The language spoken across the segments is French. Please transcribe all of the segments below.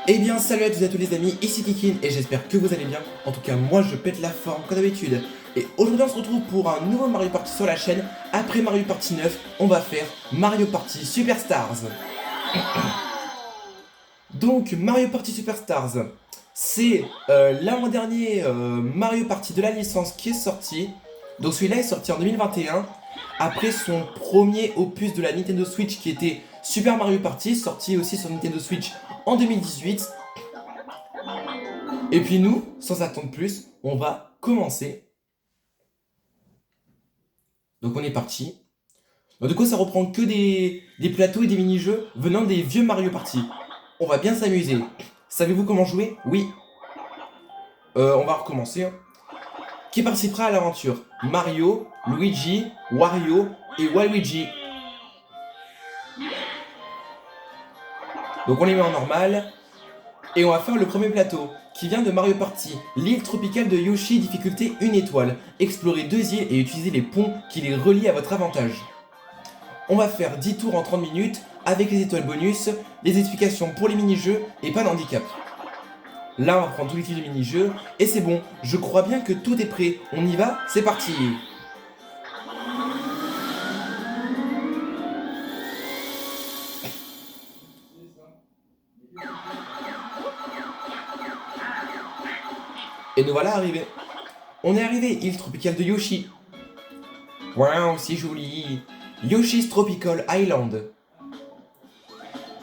Eh bien salut à tous et à tous les amis, ici Kikin et j'espère que vous allez bien. En tout cas moi je pète la forme comme d'habitude. Et aujourd'hui on se retrouve pour un nouveau Mario Party sur la chaîne. Après Mario Party 9, on va faire Mario Party Superstars. Donc Mario Party Superstars, c'est l'avant-dernier Mario Party de la licence qui est sorti. Donc celui-là est sorti en 2021, après son premier opus de la Nintendo Switch qui était Super Mario Party, sorti aussi sur Nintendo Switch en 2018. Et puis nous, sans attendre plus, on va commencer. Donc on est parti. Donc du coup ça reprend que des plateaux et des mini-jeux venant des vieux Mario Party. On va bien s'amuser. Savez-vous comment jouer? Oui. On va recommencer. Qui participera à l'aventure? Mario, Luigi, Wario et Waluigi. Donc on les met en normal. Et on va faire le premier plateau, qui vient de Mario Party, l'île tropicale de Yoshi, difficulté 1 étoile. Explorez 2 îles et utilisez les ponts qui les relient à votre avantage. On va faire 10 tours en 30 minutes, avec les étoiles bonus, les explications pour les mini-jeux et pas d'handicap. Là on va prendre tous les types de mini-jeux, et c'est bon, je crois bien que tout est prêt. On y va, c'est parti! Et nous voilà arrivés. On est arrivé, île tropicale de Yoshi. Waouh, c'est joli. Yoshi's Tropical Island.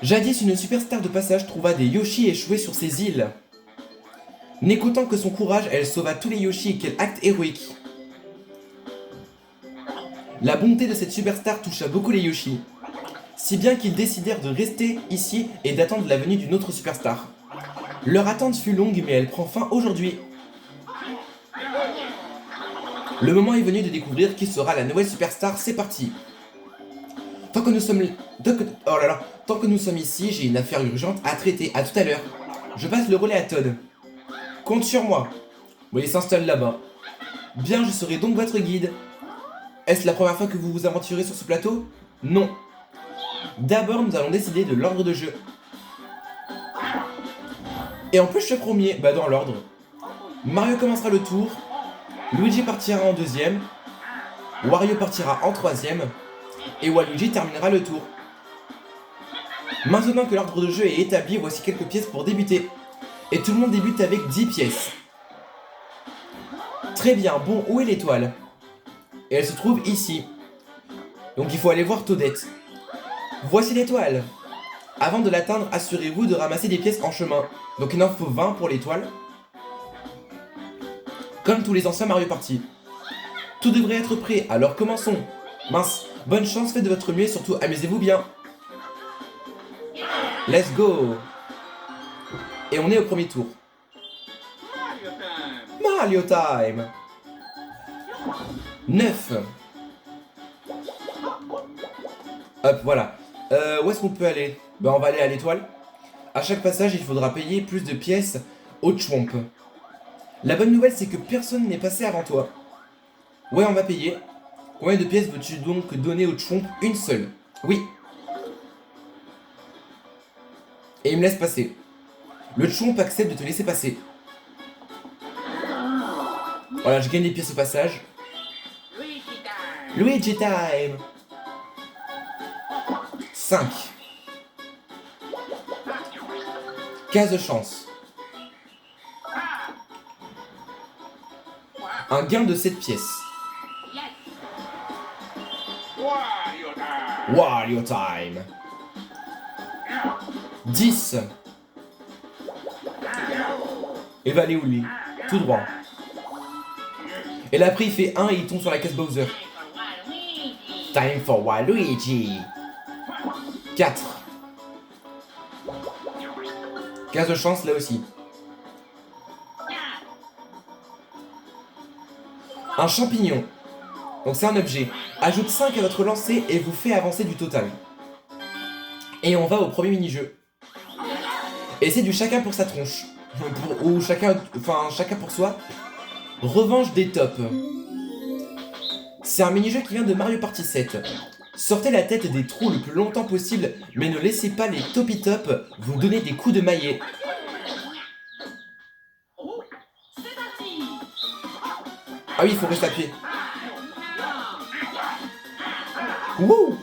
Jadis, une superstar de passage trouva des Yoshi échoués sur ces îles. N'écoutant que son courage, elle sauva tous les Yoshi et quel acte héroïque. La bonté de cette superstar toucha beaucoup les Yoshi, si bien qu'ils décidèrent de rester ici et d'attendre la venue d'une autre superstar. Leur attente fut longue, mais elle prend fin aujourd'hui. Le moment est venu de découvrir qui sera la nouvelle superstar, c'est parti. Tant que nous sommes ici, j'ai une affaire urgente à traiter, à tout à l'heure. Je passe le relais à Todd. Compte sur moi. Bon, il s'installe là-bas. Bien, je serai donc votre guide. Est-ce la première fois que vous vous aventurez sur ce plateau? Non. D'abord, nous allons décider de l'ordre de jeu. Et en plus, je suis premier, dans l'ordre. Mario commencera le tour. Luigi partira en deuxième. Wario partira en troisième. Et Waluigi terminera le tour. Maintenant que l'ordre de jeu est établi, voici quelques pièces pour débuter. Et tout le monde débute avec 10 pièces. Très bien, bon, où est l'étoile? Et elle se trouve ici. Donc il faut aller voir Toadette. Voici l'étoile. Avant de l'atteindre, assurez-vous de ramasser des pièces en chemin. Donc il en faut 20 pour l'étoile. Comme tous les anciens Mario Party. Tout devrait être prêt, alors commençons. Mince, bonne chance, faites de votre mieux et surtout amusez-vous bien. Let's go. Et on est au premier tour. Mario Time. 9. Hop, voilà. Où est-ce qu'on peut aller? On va aller à l'étoile. À chaque passage, il faudra payer plus de pièces au Chomp. La bonne nouvelle, c'est que personne n'est passé avant toi. Ouais, on va payer. Combien de pièces veux-tu donc donner au Chomp? Une seule. Oui. Et il me laisse passer. Le Chomp accepte de te laisser passer. Voilà, je gagne des pièces au passage. Luigi Time. 5. Case de chance. Un gain de 7 pièces. Wario Time. 10. Et va aller où lui? Tout droit. Et là après il fait 1 et il tombe sur la case Bowser. Time for Waluigi. 4. Case de chance là aussi. Un champignon. Donc c'est un objet. Ajoute 5 à votre lancer et vous fait avancer du total. Et on va au premier mini-jeu. Et c'est du chacun pour sa tronche. Ou chacun pour soi. Revanche des tops. C'est un mini-jeu qui vient de Mario Party 7. Sortez la tête des trous le plus longtemps possible, mais ne laissez pas les Topi Top vous donner des coups de maillet. Ah oui, il faut rester à pied. Wouh!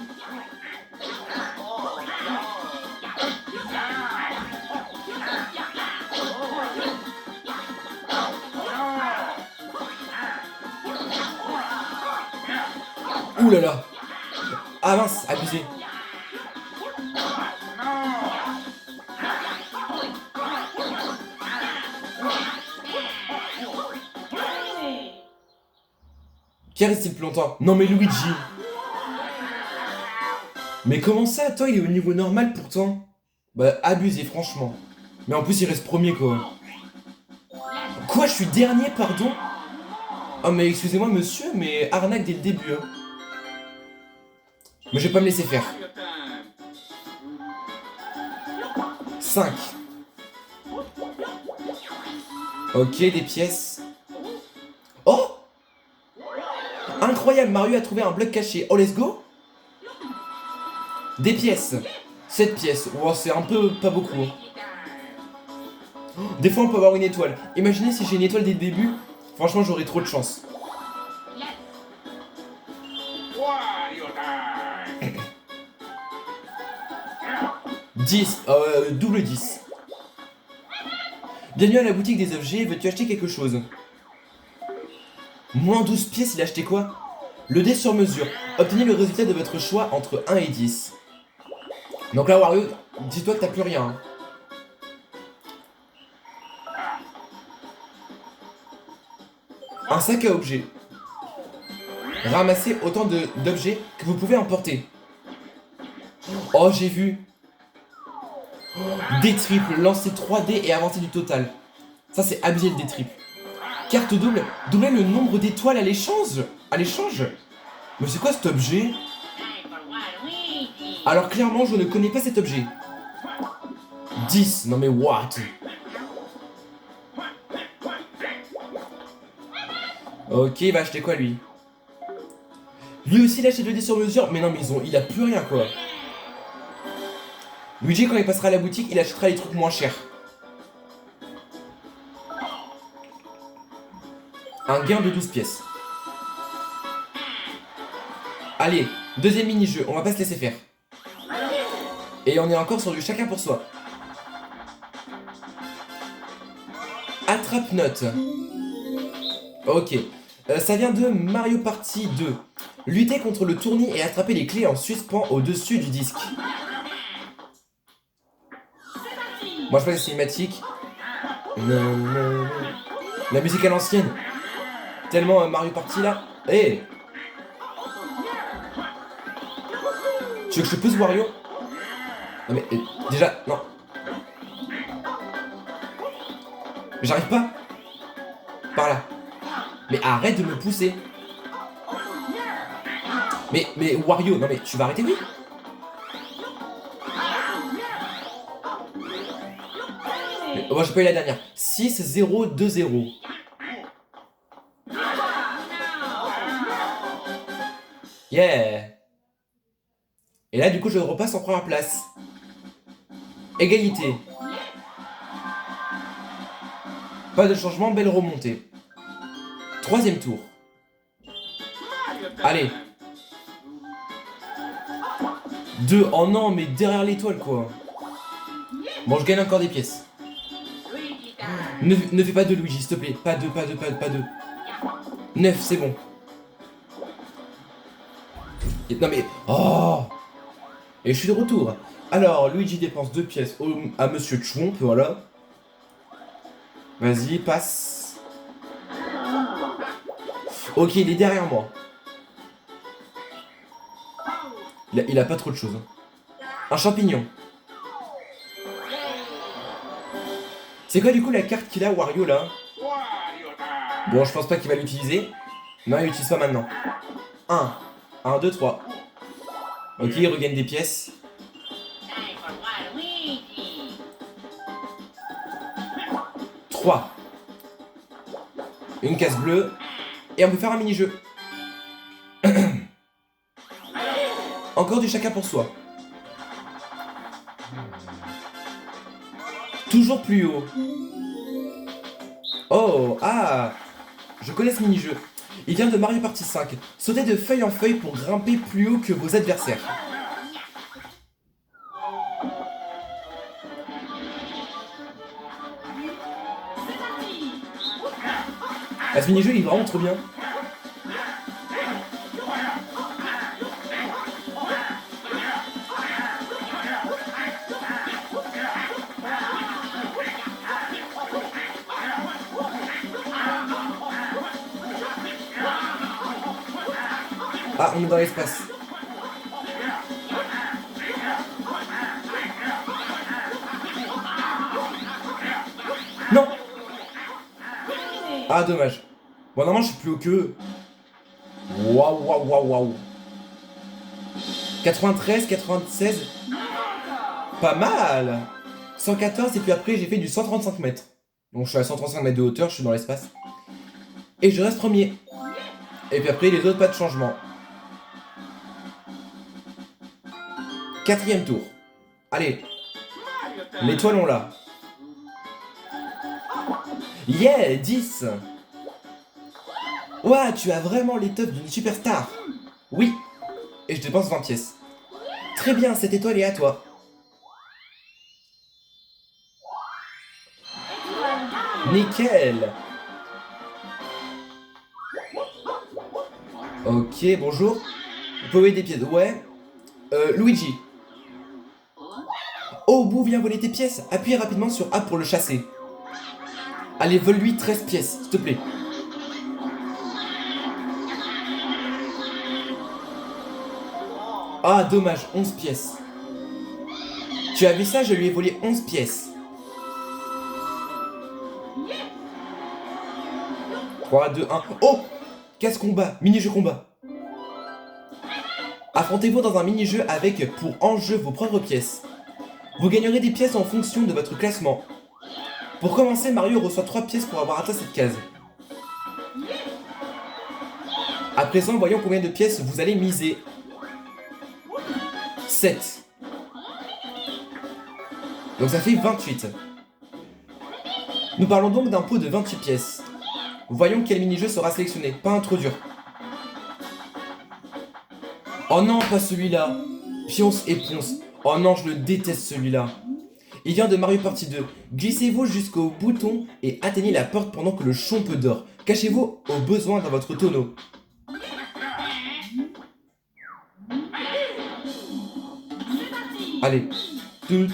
Ouh là là! Ah mince, abusé. Qui reste-t-il plus longtemps? Non mais Luigi! Mais comment ça? Toi, il est au niveau normal pourtant? Bah, abusé, franchement. Mais en plus, il reste premier, quoi. Quoi, je suis dernier, pardon? Oh, mais excusez-moi, monsieur, mais arnaque dès le début, hein. Mais je vais pas me laisser faire. 5. Ok, des pièces. Oh! Incroyable, Mario a trouvé un bloc caché. Oh, let's go! Des pièces. 7 pièces. Oh, c'est un peu pas beaucoup. Des fois, on peut avoir une étoile. Imaginez si j'ai une étoile dès le début. Franchement, j'aurais trop de chance. 10. Double 10. Bienvenue à la boutique des objets. Veux-tu acheter quelque chose? Moins 12 pièces, il a acheté quoi? Le dé sur mesure. Obtenez le résultat de votre choix entre 1 et 10. Donc là, Wario, dis-toi que t'as plus rien. Hein. Un sac à objets. Ramassez autant d'objets que vous pouvez emporter. Oh, j'ai vu. Des triples, lancer 3 dés et avancer du total. Ça, c'est abusé le dé triple. Carte double, doublez le nombre d'étoiles à l'échange. À l'échange. Mais c'est quoi cet objet? Alors clairement, je ne connais pas cet objet. 10, non mais what? Ok, il va acheter quoi lui? Lui aussi il a acheté 2 dés sur mesure, mais non mais il a plus rien quoi. Luigi quand il passera à la boutique, il achètera les trucs moins chers. Un gain de 12 pièces. Allez, deuxième mini-jeu, on va pas se laisser faire. Et on est encore sur du chacun pour soi. Attrape-note. Ok. Ça vient de Mario Party 2. Lutter contre le tournis et attraper les clés en suspens au-dessus du disque. Moi je passe la cinématique. La musique à l'ancienne. Tellement Mario Party là. Hé! Tu veux que je te pousse Wario? Non mais déjà, non. J'arrive pas. Par là. Mais arrête de me pousser. Mais Wario, non mais tu vas arrêter, oui? Moi j'ai pas eu la dernière. 6, 0, 2, 0. Yeah. Et là du coup je repasse en première place. Égalité. Pas de changement, belle remontée. Troisième tour. Allez. 2. Oh non, mais derrière l'étoile quoi. Bon, je gagne encore des pièces. Ne fais pas de Luigi, s'il te plaît. Pas de. 9, c'est bon. Non mais... Oh. Et je suis de retour. Alors, Luigi dépense 2 pièces à Monsieur Chomp, voilà. Vas-y, passe. Ok, il est derrière moi. Il a pas trop de choses. Hein. Un champignon. C'est quoi du coup la carte qu'il a, Wario, là? Bon, je pense pas qu'il va l'utiliser. Non, il l'utilise pas maintenant. 1. 1, 2, 3. Ok, il regagne des pièces. 3. Une case bleue. Et on peut faire un mini-jeu. Encore du chacun pour soi. Toujours plus haut. Oh, ah. Je connais ce mini-jeu. Il vient de Mario Party 5. Sautez de feuille en feuille pour grimper plus haut que vos adversaires. Ah, ce mini-jeu il est vraiment trop bien. Ah, on est dans l'espace. Non. Ah, dommage. Bon, normalement, je suis plus haut que eux. Waouh, waouh, waouh, waouh. 93, 96. Pas mal. 114, et puis après, j'ai fait du 135 mètres. Donc, je suis à 135 mètres de hauteur, je suis dans l'espace. Et je reste premier. Et puis après, les autres, pas de changement. 4ème tour. Allez. L'étoile, on l'a. Yeah, 10. Ouah, tu as vraiment l'étoffe d'une superstar. Oui. Et je dépense 20 pièces. Très bien, cette étoile est à toi. Nickel. Ok, bonjour. Vous pouvez des pièces. Ouais. Luigi. Oh, Boo vient voler tes pièces. Appuie rapidement sur A pour le chasser. Allez, vole-lui 13 pièces, s'il te plaît. Ah, dommage, 11 pièces. Tu as vu ça, je lui ai volé 11 pièces. 3, 2, 1. Oh! Casse-combat, mini-jeu combat. Affrontez-vous dans un mini-jeu avec pour enjeu vos propres pièces. Vous gagnerez des pièces en fonction de votre classement. Pour commencer, Mario reçoit 3 pièces pour avoir atteint cette case. À présent, voyons combien de pièces vous allez miser. 7. Donc ça fait 28. Nous parlons donc d'un pot de 28 pièces. Voyons quel mini-jeu sera sélectionné, pas un trop dur. Oh non, pas celui-là. Pionce et Ponce. Oh non, je le déteste celui-là. Il vient de Mario Party 2. Glissez-vous jusqu'au bouton et atteignez la porte pendant que le chompe dort. Cachez-vous au besoin dans votre tonneau. Allez. Moi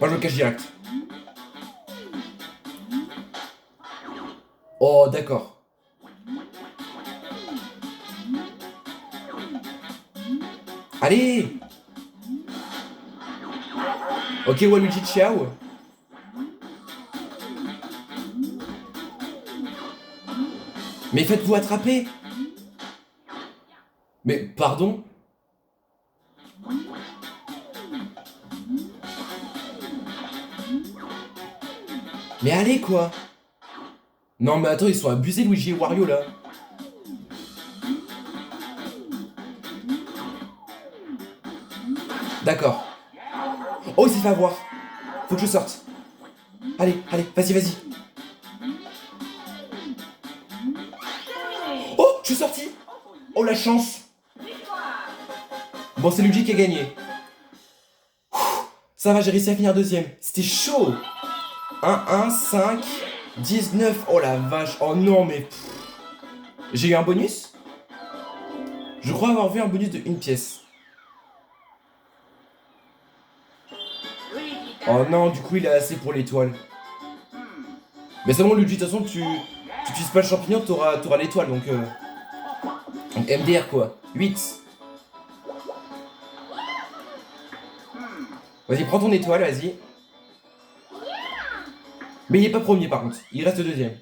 je me cache direct. Oh d'accord. Allez. Ok Waluigi, ciao. Mais faites-vous attraper. Mais pardon. Mais allez quoi. Non mais attends, ils sont abusés Luigi et Wario là. D'accord. Oh, il s'est fait avoir. Faut que je sorte. Allez, allez, vas-y, vas-y. Oh, je suis sorti. Oh, la chance. Bon, c'est Luigi qui a gagné. Ça va, j'ai réussi à finir deuxième. C'était chaud. 1, 5, 19. Oh la vache. Oh non, mais... J'ai eu un bonus? Je crois avoir vu un bonus de 1 pièce. Oh non, du coup, il a assez pour l'étoile. Mais c'est bon, Luigi, de toute façon, tu utilises pas le champignon, t'auras l'étoile, donc... Donc MDR, quoi. 8. Vas-y, prends ton étoile, vas-y. Mais il est pas premier, par contre. Il reste deuxième.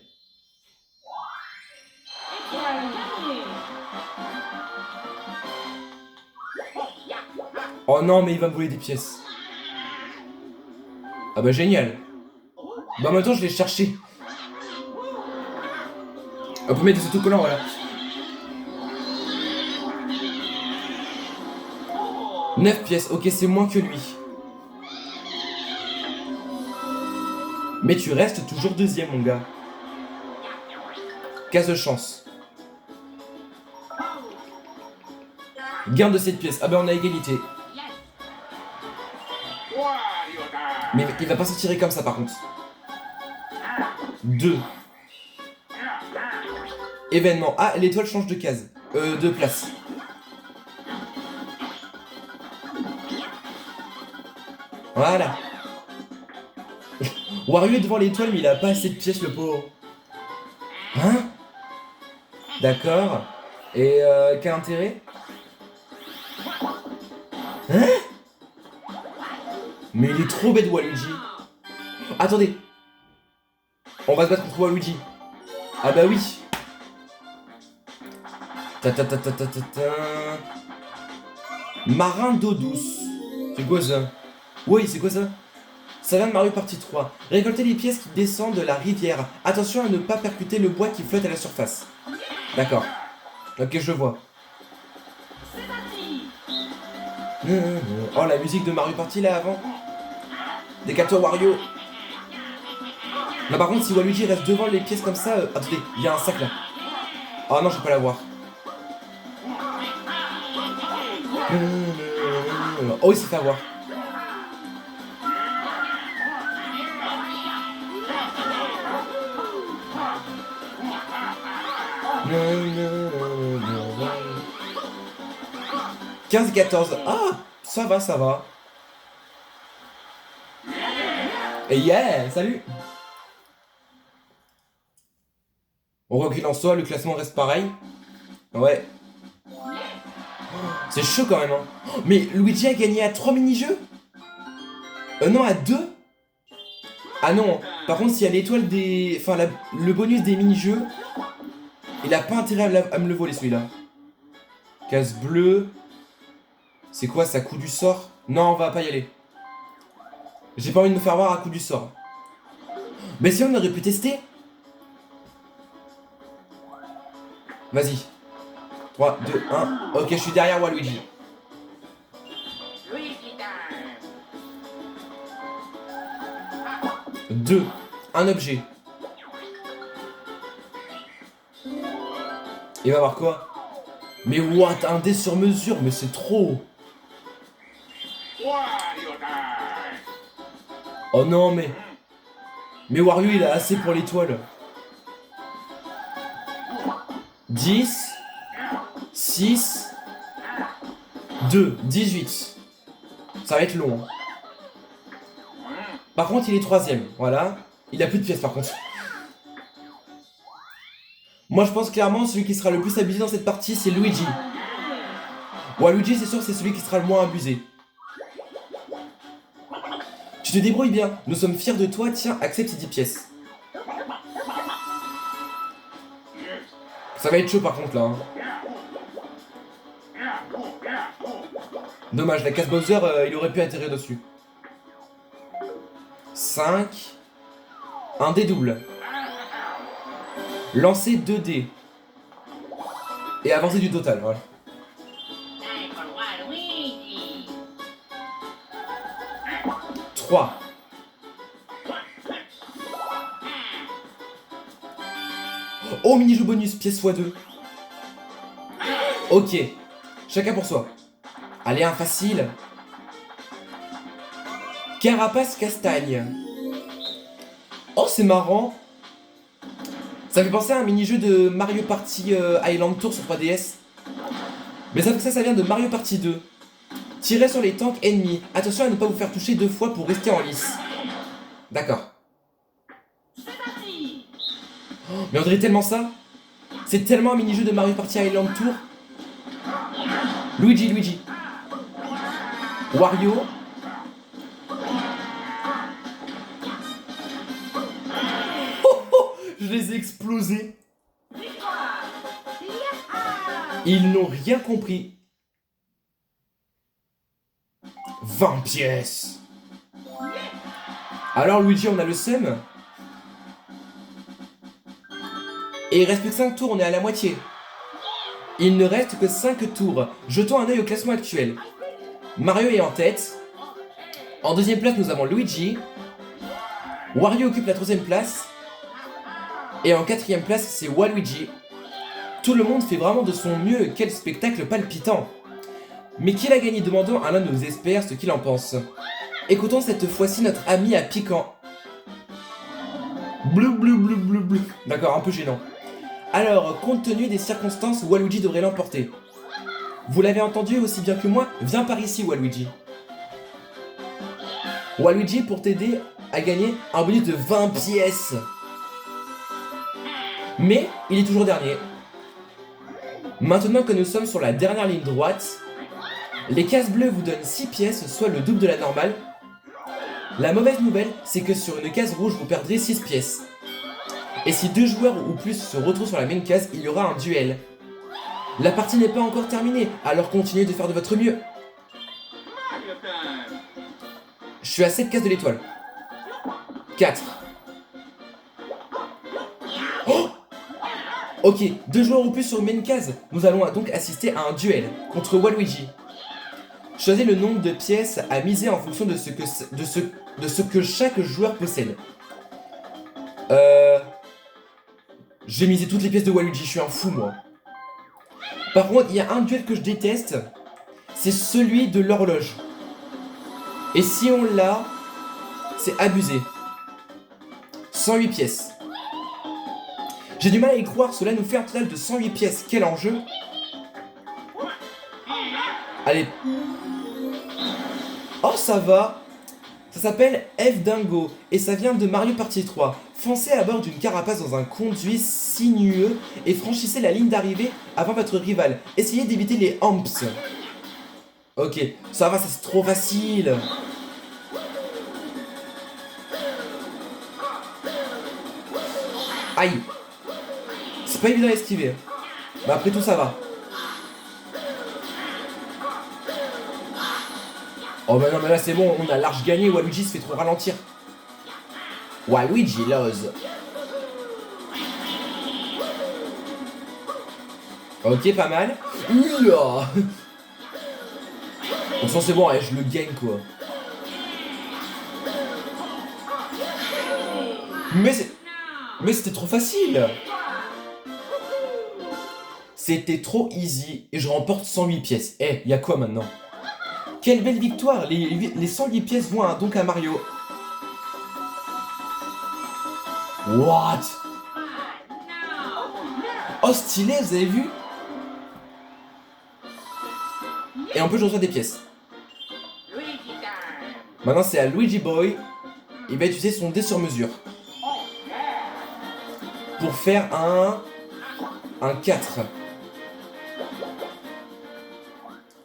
Oh non, mais il va me voler des pièces. Ah bah génial. Bah maintenant je vais chercher. On peut mettre des autocollants, voilà. 9 pièces, ok, c'est moins que lui. Mais tu restes toujours deuxième, mon gars. Case de chance. Gain de 7 pièces. Ah ben on a égalité. Mais il va pas s'en tirer comme ça par contre. 2. Événement. Ah, l'étoile change de case. De place. Voilà. Wario est devant l'étoile, mais il a pas assez de pièces, le pauvre. Hein? D'accord. Et quel intérêt? Hein? Mais il est trop bête, Waluigi. Attendez. On va se battre contre Waluigi. Ah bah oui. Ta ta ta ta ta ta ta. Marin d'eau douce. C'est quoi ça? Oui, c'est quoi ça? Ça vient de Mario Party 3. Récoltez les pièces qui descendent de la rivière. Attention à ne pas percuter le bois qui flotte à la surface. D'accord. Ok, je vois. Oh, la musique de Mario Party là avant. Décale-toi, Wario. Là par contre, si Waluigi reste devant les pièces comme ça... attendez, il y a un sac là. Oh non, je peux pas l'avoir. Oh, il s'est fait avoir. « 15 et 14. Ah, ça va, ça va. Et yeah, salut. On recule en soi, le classement reste pareil. Ouais. C'est chaud quand même, hein. Mais Luigi a gagné à 3 mini-jeux? Non, à 2. Ah non, par contre, s'il y a l'étoile des... Enfin, le bonus des mini-jeux, il a pas intérêt à me le voler, celui-là. Case bleue. C'est quoi, ça, coup du sort? Non, on va pas y aller. J'ai pas envie de me faire voir à coup du sort. Mais si on aurait pu tester. Vas-y. 3, 2, 1. Ok, je suis derrière Waluigi. 2. Un objet. Il va avoir quoi? Mais what? Un dé sur mesure? Mais c'est trop. Oh non, mais... Mais Wario, il a assez pour l'étoile. 10... 6... 2... 18. Ça va être long. Par contre, il est 3ème. Voilà. Il a plus de pièces, par contre. Moi, je pense clairement, celui qui sera le plus abusé dans cette partie, c'est Luigi. Waluigi, c'est sûr, c'est celui qui sera le moins abusé. Tu te débrouilles bien. Nous sommes fiers de toi. Tiens, accepte ces 10 pièces. Ça va être chaud par contre là. Dommage, la case Bowser, il aurait pu atterrir dessus. 5. Un dé double. Lancer 2 dés. Et avancer du total, voilà. 3. Oh, mini-jeu bonus, pièce x2. Ok. Chacun pour soi. Allez, un facile. Carapace castagne. Oh, c'est marrant. Ça fait penser à un mini-jeu de Mario Party Island Tour sur 3DS. Mais ça vient de Mario Party 2. Tirez sur les tanks ennemis. Attention à ne pas vous faire toucher 2 fois pour rester en lice. D'accord. Oh, mais on dirait tellement ça. C'est tellement un mini-jeu de Mario Party Island Tour. Luigi. Wario. Oh, je les ai explosés. Ils n'ont rien compris. 20 pièces. Alors Luigi, on a le seum. Et il reste plus que 5 tours, on est à la moitié. Il ne reste que 5 tours. Jetons un œil au classement actuel. Mario est en tête. En deuxième place, nous avons Luigi. Wario occupe la troisième place. Et en quatrième place, c'est Waluigi. Tout le monde fait vraiment de son mieux, quel spectacle palpitant. Mais qui l'a gagné? Demandons à l'un de nos experts ce qu'il en pense. Écoutons cette fois-ci notre ami à piquant. Bleu bleu bleu bleu bleu. D'accord, un peu gênant. Alors, compte tenu des circonstances, Waluigi devrait l'emporter. Vous l'avez entendu aussi bien que moi? Viens par ici, Waluigi. Waluigi, pour t'aider à gagner un bonus de 20 pièces. Mais, il est toujours dernier. Maintenant que nous sommes sur la dernière ligne droite, les cases bleues vous donnent 6 pièces, soit le double de la normale. La mauvaise nouvelle, c'est que sur une case rouge, vous perdrez 6 pièces. Et si 2 joueurs ou plus se retrouvent sur la même case, il y aura un duel. La partie n'est pas encore terminée, alors continuez de faire de votre mieux. Je suis à 7 cases de l'étoile. 4. Oh! Ok, 2 joueurs ou plus sur une même case. Nous allons donc assister à un duel contre Waluigi. Choisissez le nombre de pièces à miser en fonction de ce que chaque joueur possède. Je vais miser toutes les pièces de Waluigi, je suis un fou moi. Par contre, il y a un duel que je déteste, c'est celui de l'horloge. Et si on l'a, c'est abusé. 108 pièces. J'ai du mal à y croire, cela nous fait un total de 108 pièces. Quel enjeu! Allez. Oh, ça va. Ça s'appelle F Dingo et ça vient de Mario Party 3. Foncez à bord d'une carapace dans un conduit sinueux et franchissez la ligne d'arrivée avant votre rival. Essayez d'éviter les humps. Ok, ça va, ça c'est trop facile. Aïe. C'est pas évident à esquiver. Mais après tout ça va. Oh bah non mais là c'est bon, on a large gagné, Waluigi se fait trop ralentir. Waluigi lose. Ok, pas mal. Ouya. Bon sang c'est bon, allez, je le gagne quoi. Mais c'était trop facile. C'était trop easy et je remporte 108 pièces. Eh, y'a quoi maintenant? Quelle belle victoire! Les 108 pièces vont donc à Mario. What? Oh stylé, vous avez vu? Et en plus je reçois des pièces. Maintenant c'est à Luigi Boy. Il va utiliser son dé sur mesure. Pour faire un 4.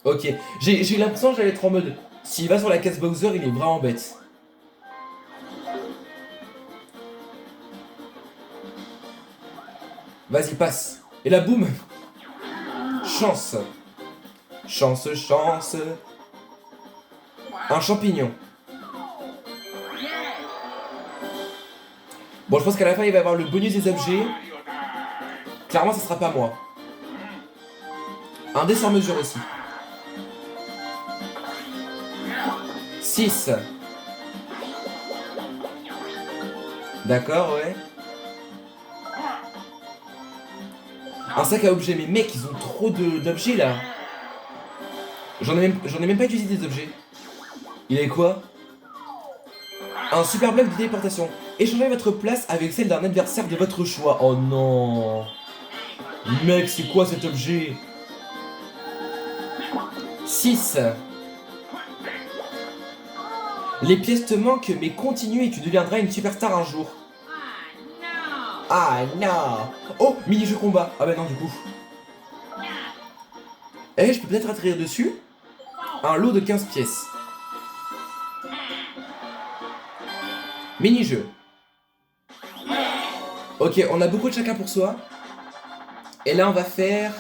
Ok, j'ai l'impression que j'allais être en mode, s'il va sur la case Bowser, il est vraiment bête. Vas-y, passe. Et là, boum. Chance. Chance, chance. Un champignon. Bon, je pense qu'à la fin, il va y avoir le bonus des objets. Clairement, ça sera pas moi. Un dé sur mesure aussi. 6. D'accord, ouais. Un sac à objets, mais mec, ils ont trop d'objets là. J'en ai même pas utilisé des objets. Il est quoi? Un super bloc de téléportation. Échangez votre place avec celle d'un adversaire de votre choix. Oh non. Mec, c'est quoi cet objet? 6. Les pièces te manquent, mais continue et tu deviendras une superstar un jour. Ah non. Oh, mini-jeu combat. Ah bah non, du coup. Eh, je peux peut-être atterrir dessus. Un lot de 15 pièces. Mini-jeu. Ok, on a beaucoup de chacun pour soi. Et là, on va faire...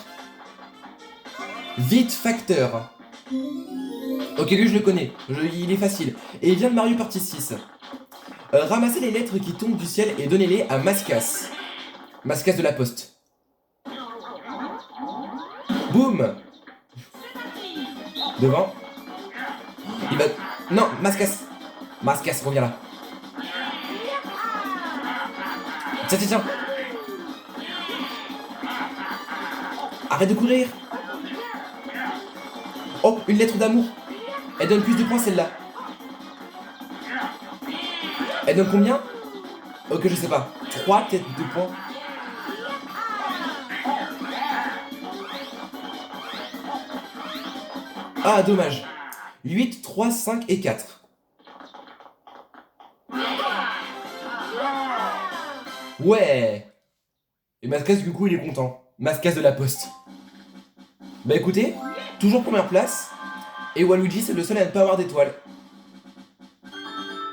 Vite Facteur. Ok, lui, je le connais. Il est facile. Et il vient de Mario Party 6. Ramassez les lettres qui tombent du ciel et donnez-les à Mascas. Mascas de la Poste. Boum. Devant. Il va... Non, Mascas. Mascas, reviens là. Tiens, tiens, tiens. Arrête de courir. Oh, une lettre d'amour. Elle donne plus de points celle-là. Elle donne combien? Ok, je sais pas. 3 têtes de points. Ah, dommage. 8, 3, 5 et 4. Ouais. Et Mascas, du coup, il est content. Mascas de la poste. Bah écoutez, toujours première place. Et Waluigi, c'est le seul à ne pas avoir d'étoile.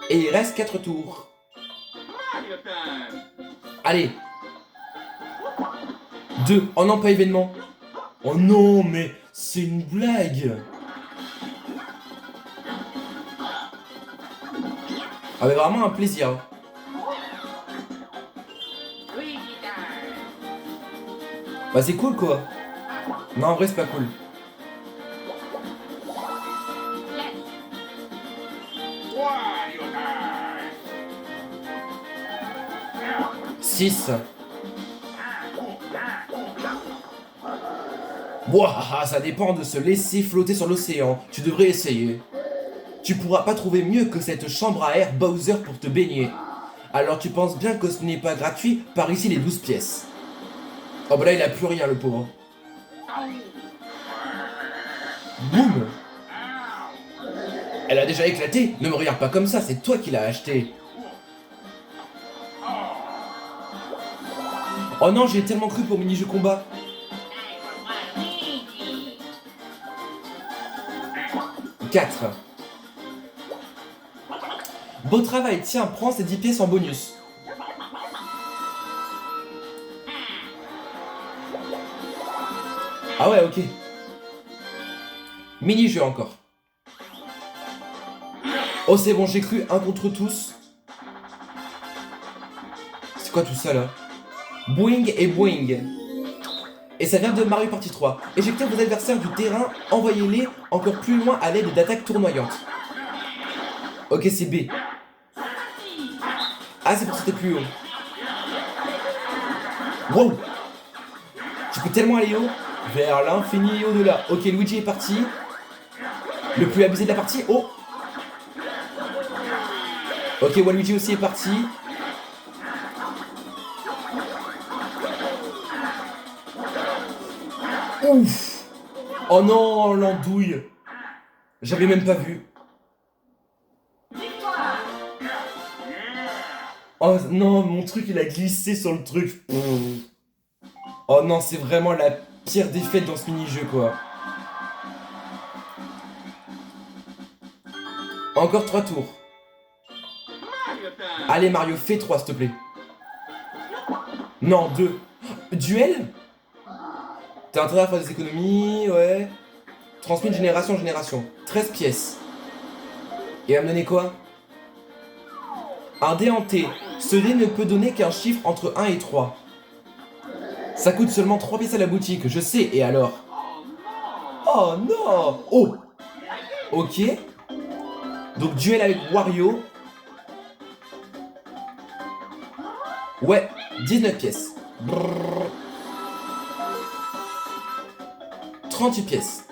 Et il reste 4 tours. Allez. 2. Oh non, pas événement. Oh non, mais c'est une blague. Ah mais vraiment un plaisir. Bah c'est cool quoi. Non, en vrai c'est pas cool. Six. Ouah, ça dépend de se laisser flotter sur l'océan. Tu devrais essayer. Tu pourras pas trouver mieux que cette chambre à air Bowser pour te baigner. Alors tu penses bien que ce n'est pas gratuit, par ici les 12 pièces. Oh bah là il a plus rien le pauvre. Boum. Elle a déjà éclaté, ne me regarde pas comme ça, c'est toi qui l'as acheté. Oh non, j'ai tellement cru pour mini-jeu combat. 4. Beau travail, tiens, prends ces 10 pièces en bonus. Ah ouais, ok. Mini-jeu encore. Oh c'est bon, j'ai cru, un contre tous. C'est quoi tout ça là? Boing et boing. Et ça vient de Mario Party 3. Éjectez vos adversaires du terrain, envoyez-les encore plus loin à l'aide d'attaques tournoyantes. Ok, c'est B. Ah, c'est pour sauter plus haut. Wow. Tu peux tellement aller haut. Vers l'infini et au-delà. Ok, Luigi est parti. Le plus abusé de la partie. Oh. Ok, Waluigi aussi est parti. Ouf. Oh non, l'andouille. J'avais même pas vu. Oh non, mon truc il a glissé sur le truc. Oh non, c'est vraiment la pire défaite dans ce mini-jeu quoi. Encore 3 tours. Allez Mario, fais 3 s'il te plaît. Non, 2. Duel? T'as intérêt à faire des économies, ouais. Transmis de génération en génération. 13 pièces. Et elle va me donner quoi? Un dé en T. Ce dé ne peut donner qu'un chiffre entre 1 et 3. Ça coûte seulement 3 pièces à la boutique, je sais, et alors? Oh non! Oh! Ok. Donc duel avec Wario. Ouais, 19 pièces. Brrr. 38 pièces.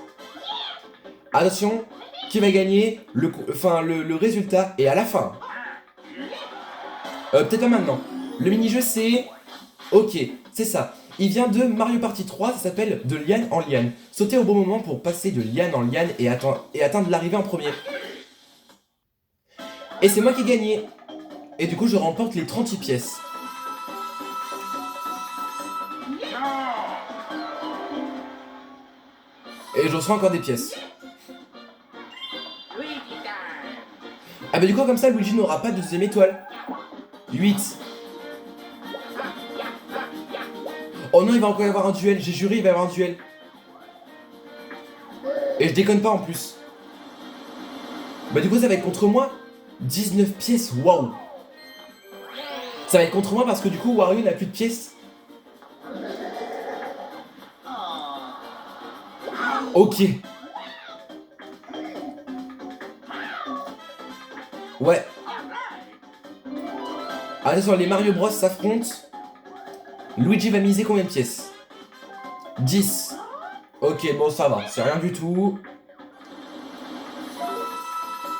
Attention, qui va gagner le résultat et à la fin. Peut-être pas maintenant. Le mini-jeu c'est... Ok, c'est ça. Il vient de Mario Party 3, ça s'appelle de liane en liane. Sautez au bon moment pour passer de liane en liane et atteindre l'arrivée en premier. Et c'est moi qui ai gagné. Et du coup je remporte les 38 pièces. Et je reçois encore des pièces. Ah bah du coup comme ça Luigi n'aura pas de deuxième étoile. 8. Oh non, il va encore y avoir un duel, j'ai juré il va y avoir un duel. Et je déconne pas en plus. Bah du coup ça va être contre moi. 19 pièces, waouh. Ça va être contre moi parce que du coup Wario n'a plus de pièces. Ok. Ouais. Attention, les Mario Bros s'affrontent. Luigi va miser combien de pièces? 10. Ok, bon, ça va, c'est rien du tout.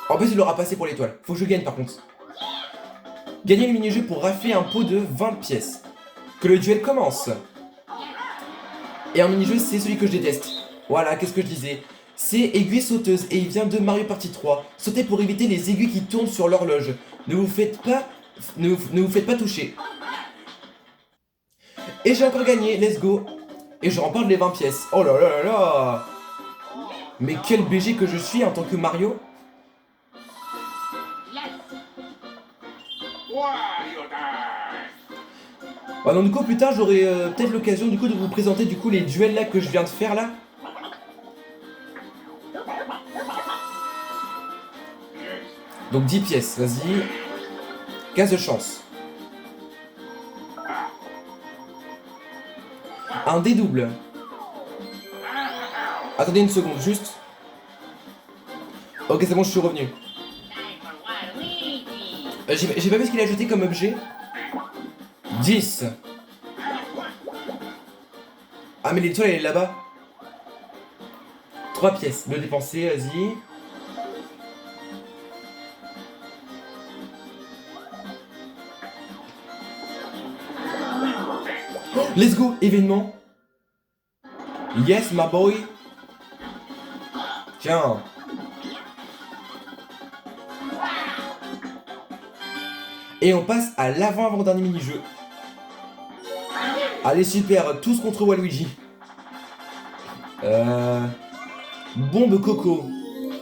En plus, il aura passé pour l'étoile. Faut que je gagne par contre. Gagner le mini-jeu pour rafler un pot de 20 pièces. Que le duel commence. Et un mini-jeu, c'est celui que je déteste. Voilà, qu'est-ce que je disais. C'est aiguille sauteuse et il vient de Mario Party 3. Sautez pour éviter les aiguilles qui tournent sur l'horloge. Ne vous faites pas... ne vous faites pas toucher. Et j'ai encore gagné, let's go. Et je remporte les 20 pièces. Oh là là là là. Mais quel BG que je suis en tant que Mario. Bah donc du coup plus tard j'aurai peut-être l'occasion du coup de vous présenter du coup les duels là que je viens de faire là. Donc 10 pièces, vas-y. Case de chance. Un dé double. Attendez une seconde, juste. Ok, c'est bon, je suis revenu. J'ai pas vu ce qu'il a ajouté comme objet. 10. Ah, mais l'étoile elle est là-bas. 3 pièces. Le dépenser, vas-y. Let's go, événement. Yes, my boy. Tiens. Et on passe à l'avant-avant-dernier mini-jeu. Allez, super, tous contre Waluigi. Bombe Coco.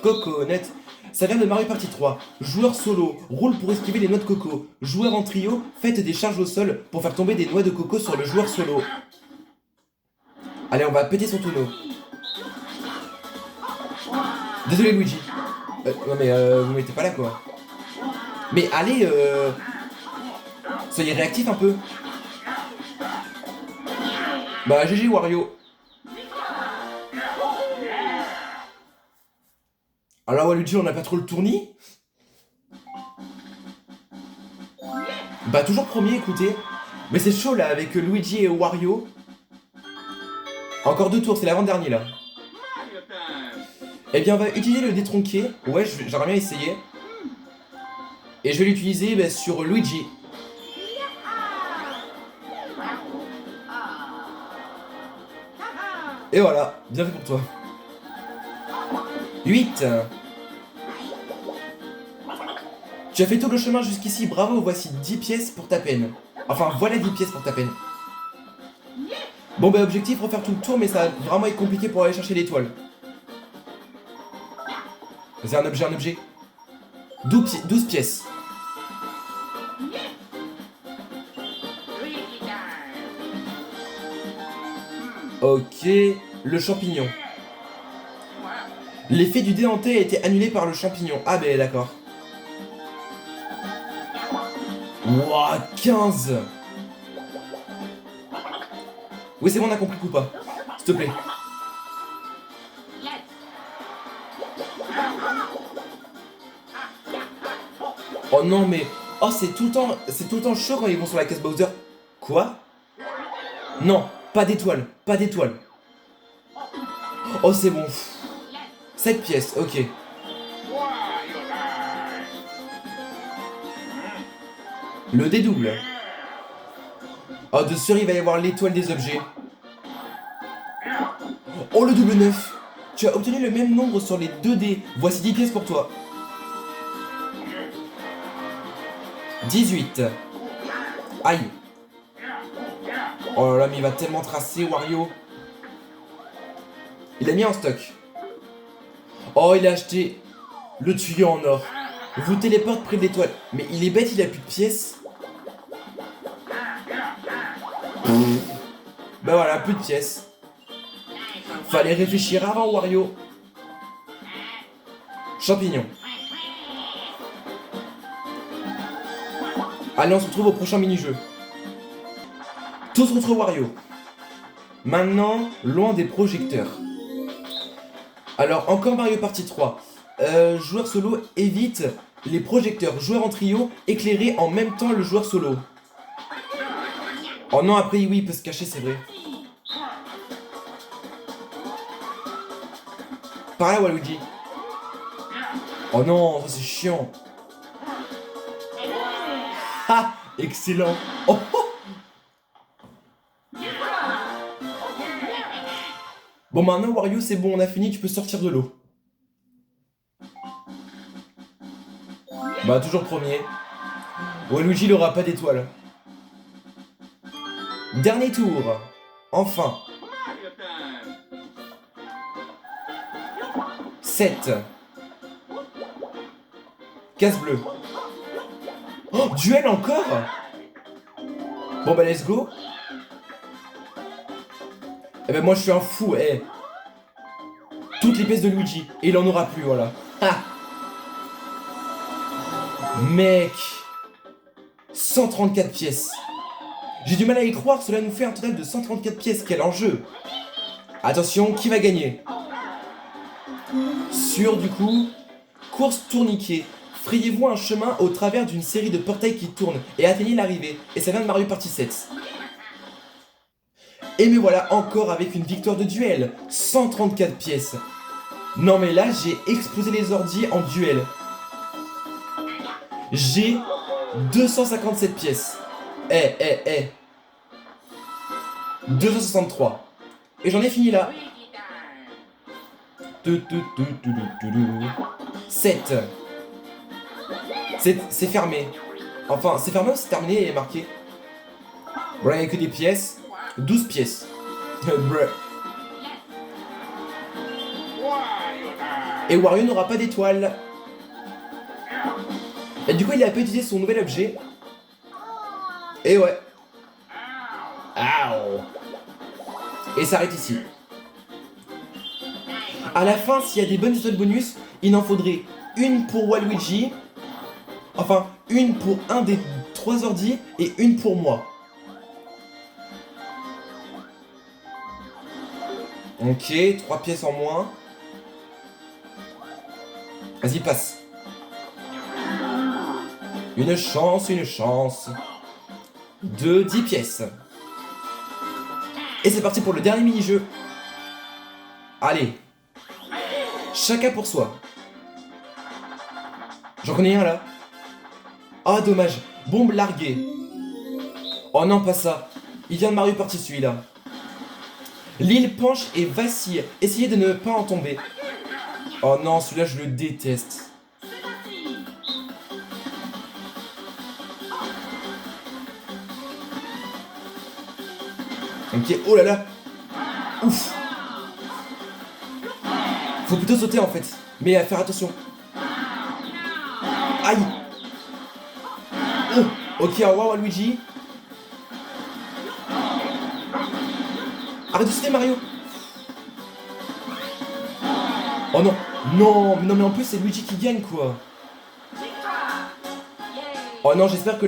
Coco, net. Ça vient de Mario Party 3. Joueur solo, roule pour esquiver les noix de coco. Joueur en trio, faites des charges au sol pour faire tomber des noix de coco sur le joueur solo. Allez, on va péter son tonneau. Désolé Luigi. Non mais vous mettez pas là quoi. Mais allez, soyez réactif un peu. Bah GG Wario. Alors Waluigi, on n'a pas trop le tournis. Bah toujours premier, écoutez. Mais c'est chaud là avec Luigi et Wario. Encore 2 tours, c'est l'avant-dernier là. Eh bien on va utiliser le détronqué. Ouais, j'aimerais bien essayer. Et je vais l'utiliser sur Luigi. Et voilà, bien fait pour toi. 8. Tu as fait tout le chemin jusqu'ici, bravo, voici 10 pièces pour ta peine. Enfin, voilà 10 pièces pour ta peine. Bon bah objectif, refaire tout le tour, mais ça va vraiment être compliqué pour aller chercher l'étoile. C'est un objet. 12 pièces. Ok, le champignon. L'effet du dé hanté a été annulé par le champignon. Ah ben d'accord. Wouah, 15. Oui c'est bon, on a compris ou pas. S'il te plaît. Oh non mais... Oh c'est tout le temps chaud quand ils vont sur la case Bowser. Quoi? Non, pas d'étoile, pas d'étoile. Oh c'est bon. 7 pièces, ok. Le dédouble. Oh de sûr il va y avoir l'étoile des objets. Oh le double 9. Tu as obtenu le même nombre sur les 2 dés. Voici 10 pièces pour toi. 18. Aïe. Oh là là, mais il va tellement tracer, Wario. Il a mis en stock. Oh, il a acheté le tuyau en or. Vous téléporte près de l'étoile. Mais il est bête, il a plus de pièces. Bah voilà, plus de pièces. Fallait réfléchir avant, Wario. Champignon. Allez, on se retrouve au prochain mini-jeu. Tous contre Wario. Maintenant, loin des projecteurs. Alors, encore Mario Party 3. Joueur solo évite les projecteurs. Joueur en trio, éclairer en même temps le joueur solo. Oh non, après, oui, il peut se cacher, c'est vrai. Par là, Waluigi. Oh non, ça c'est chiant. Ah, excellent. Oh, oh. Bon, maintenant, Wario, c'est bon, on a fini, tu peux sortir de l'eau. Bah, toujours premier. Waluigi, il aura pas d'étoile. Dernier tour. Enfin. 7. Case bleue. Oh, duel encore. Bon bah let's go. Eh ben moi je suis un fou, eh. Toutes les pièces de Luigi. Et il en aura plus, voilà. Ah. Mec. 134 pièces. J'ai du mal à y croire, cela nous fait un total de 134 pièces. Quel enjeu. Attention, qui va gagner? Sur du coup, course tourniquet. Frayez-vous un chemin au travers d'une série de portails qui tournent et atteignez l'arrivée. Et ça vient de Mario Party 7. Et me voilà encore avec une victoire de duel. 134 pièces. Non mais là, j'ai explosé les ordis en duel. J'ai 257 pièces. 263. Et j'en ai fini là. 7. C'est fermé. Enfin, c'est fermé ou c'est terminé et marqué? Voilà, il n'y a que des pièces. 12 pièces. Et Wario n'aura pas d'étoile. Et du coup, il a pas utilisé son nouvel objet. Et ouais. Ow. Et s'arrête ici. À la fin, s'il y a des bonnes étoiles bonus, il en faudrait une pour Waluigi. Enfin, une pour un des 3 ordis et une pour moi. Ok, 3 pièces en moins. Vas-y, passe. Une chance, une chance. De 10 pièces. Et c'est parti pour le dernier mini-jeu. Allez. Chacun pour soi. J'en connais un là. Ah, dommage. Bombe larguée. Oh non, pas ça. Il vient de Mario Party celui-là. L'île penche et vacille. Essayez de ne pas en tomber. Oh non, celui-là, je le déteste. Ok, oh là là. Ouf. Faut plutôt sauter en fait. Mais à faire attention. Aïe. Oh. Ok, au revoir Waluigi. Arrête de sauter Mario. Oh non. Non, mais en plus c'est Luigi qui gagne quoi. Oh non, j'espère que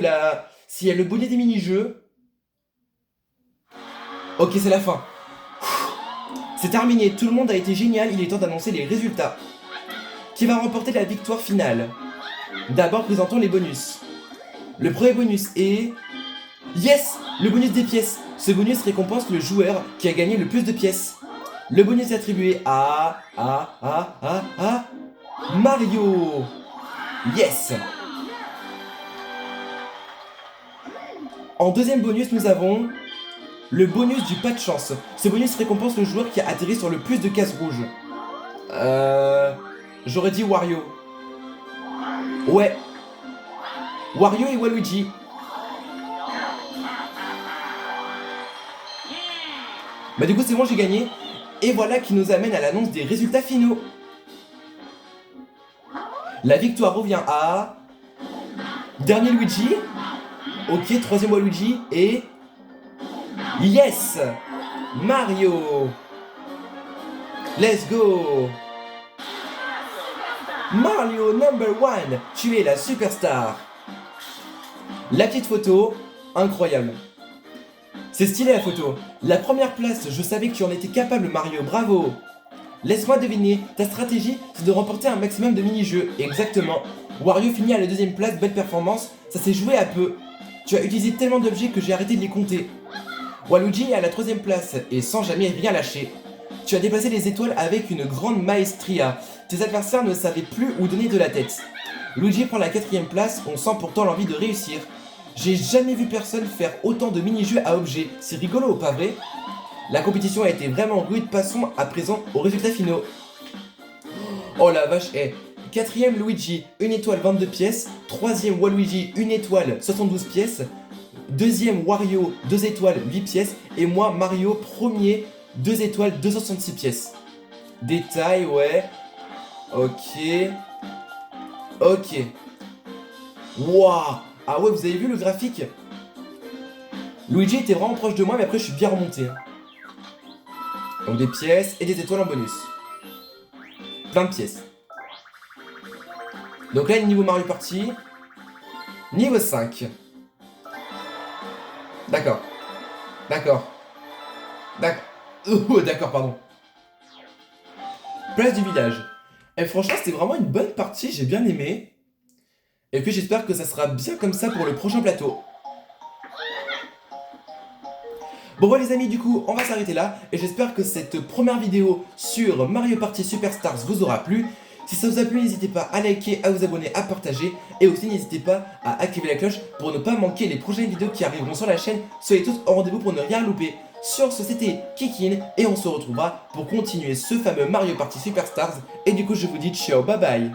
s'il y a le bonnet des mini-jeux. Ok, c'est la fin. C'est terminé, tout le monde a été génial, il est temps d'annoncer les résultats. Qui va remporter la victoire finale? D'abord, présentons les bonus. Le premier bonus est... Yes! Le bonus des pièces. Ce bonus récompense le joueur qui a gagné le plus de pièces. Le bonus est attribué à... Mario! Yes! En deuxième bonus, nous avons... Le bonus du pas de chance. Ce bonus récompense le joueur qui a atterri sur le plus de cases rouges. J'aurais dit Wario. Ouais. Wario et Waluigi. Bah du coup c'est bon, j'ai gagné. Et voilà qui nous amène à l'annonce des résultats finaux. La victoire revient à... Dernier Luigi. Ok, troisième Waluigi. Et... Yes! Mario! Let's go! Mario #1! Tu es la superstar! La petite photo, incroyable. C'est stylé la photo. La première place, je savais que tu en étais capable Mario, bravo! Laisse-moi deviner, ta stratégie c'est de remporter un maximum de mini-jeux. Exactement. Wario finit à la deuxième place, belle performance, ça s'est joué à peu. Tu as utilisé tellement d'objets que j'ai arrêté de les compter. Waluigi est à la troisième place et sans jamais rien lâcher. Tu as déplacé les étoiles avec une grande maestria. Tes adversaires ne savaient plus où donner de la tête. Luigi prend la 4ème place, on sent pourtant l'envie de réussir. J'ai jamais vu personne faire autant de mini-jeux à objets, c'est rigolo, pas vrai? La compétition a été vraiment rude, passons à présent aux résultats finaux. Oh la vache, 4ème Luigi, 1 étoile 22 pièces. 3ème Waluigi, 1 étoile 72 pièces. 2ème Wario, 2 étoiles 8 pièces. Et moi, Mario, premier, 2 étoiles 266 pièces. Détail, ouais. Ok. Ok. Waouh. Ah ouais, vous avez vu le graphique? Luigi était vraiment proche de moi, mais après je suis bien remonté. Donc des pièces et des étoiles en bonus. 20 pièces. Donc là, niveau Mario Party. Niveau 5. D'accord. D'accord. D'accord. Oh, d'accord, pardon. Place du village. Et franchement, c'était vraiment une bonne partie, j'ai bien aimé. Et puis j'espère que ça sera bien comme ça pour le prochain plateau. Bon voilà les amis, du coup on va s'arrêter là et j'espère que cette première vidéo sur Mario Party Superstars vous aura plu. Si ça vous a plu, n'hésitez pas à liker, à vous abonner, à partager et aussi n'hésitez pas à activer la cloche pour ne pas manquer les prochaines vidéos qui arriveront sur la chaîne. Soyez tous au rendez-vous pour ne rien louper. Sur ce, c'était Kikin et on se retrouvera pour continuer ce fameux Mario Party Superstars et du coup je vous dis ciao, bye bye.